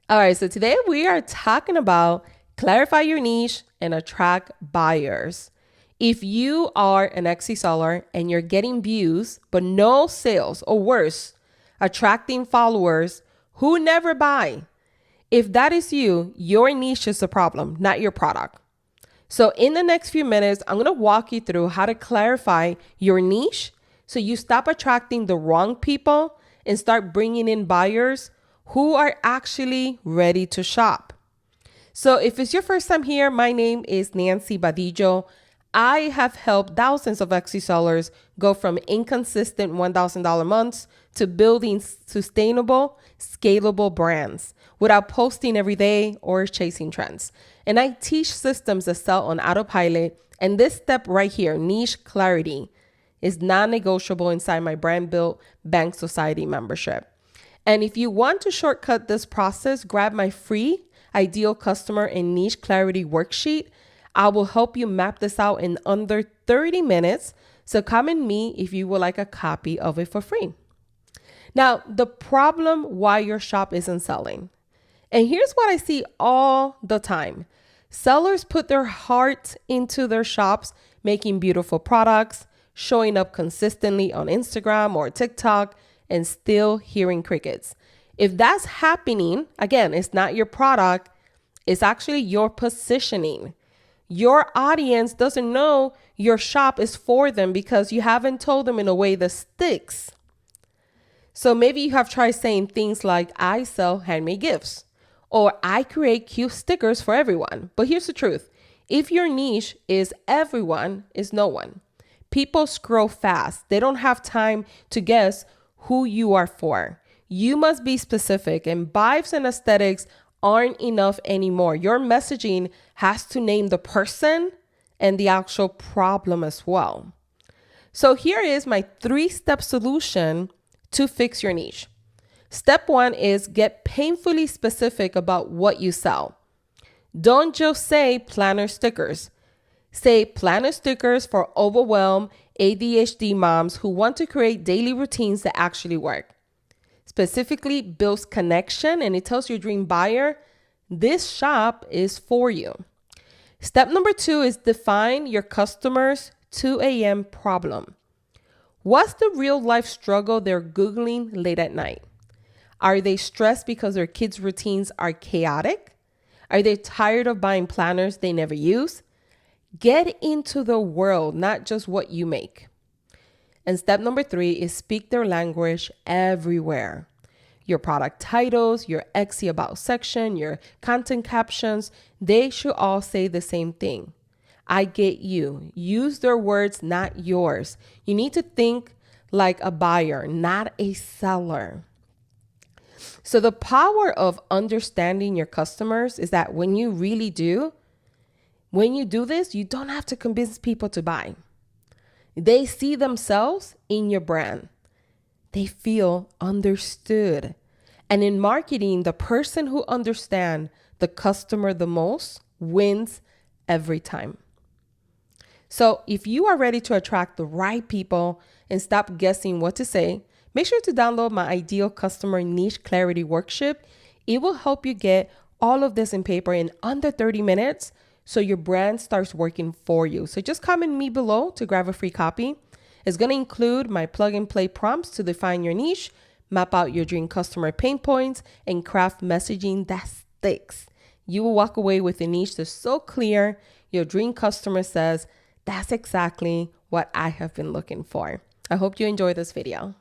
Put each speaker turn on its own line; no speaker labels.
All right, so today we are talking about clarify your niche and attract buyers. If you are an Etsy seller and you're getting views but no sales, or worse, attracting followers who never buy, if that is you, your niche is the problem, not your product. So in the next few minutes, I'm going to walk you through how to clarify your niche so you stop attracting the wrong people and start bringing in buyers who are actually ready to shop. So if it's your first time here, my name is Nancy Badillo. I have helped thousands of Etsy sellers go from inconsistent $1,000 months to building sustainable, scalable brands without posting every day or chasing trends. And I teach systems that sell on autopilot. And this step right here, niche clarity, is non-negotiable inside my Brand Built Bank Society membership. And if you want to shortcut this process, grab my free Ideal Customer and Niche Clarity Worksheet. I will help you map this out in under 30 minutes. So come in me if you would like a copy of it for free. Now, the problem why your shop isn't selling. And here's what I see all the time. Sellers put their heart into their shops, making beautiful products, showing up consistently on Instagram or TikTok, and still hearing crickets. If that's happening, again, it's not your product, it's actually your positioning. Your audience doesn't know your shop is for them because you haven't told them in a way that sticks. So maybe you have tried saying things like, I sell handmade gifts, or I create cute stickers for everyone. But here's the truth. If your niche is everyone, is no one. People scroll fast. They don't have time to guess who you are for. You must be specific, and vibes and aesthetics aren't enough anymore. Your messaging has to name the person and the actual problem as well. So here is my 3-step solution to fix your niche. Step 1 is get painfully specific about what you sell. Don't just say planner stickers. Say planner stickers for overwhelmed ADHD moms who want to create daily routines that actually work. Specifically builds connection, and it tells your dream buyer, this shop is for you. Step number 2 is define your customer's 2 a.m. problem. What's the real life struggle they're Googling late at night? Are they stressed because their kids' routines are chaotic? Are they tired of buying planners they never use? Get into the world, not just what you make. And step number 3 is speak their language everywhere. Your product titles, your Etsy about section, your content captions, they should all say the same thing. I get you. Use their words, not yours. You need to think like a buyer, not a seller. So the power of understanding your customers is that when you do this, you don't have to convince people to buy. They see themselves in your brand. They feel understood. And in marketing, the person who understands the customer the most wins every time. So if you are ready to attract the right people and stop guessing what to say, make sure to download my Ideal Customer Niche Clarity Worksheet. It will help you get all of this in paper in under 30 minutes so your brand starts working for you. So just comment me below to grab a free copy. It's going to include my plug and play prompts to define your niche, map out your dream customer pain points, and craft messaging that sticks. You will walk away with a niche that's so clear, your dream customer says, that's exactly what I have been looking for. I hope you enjoy this video.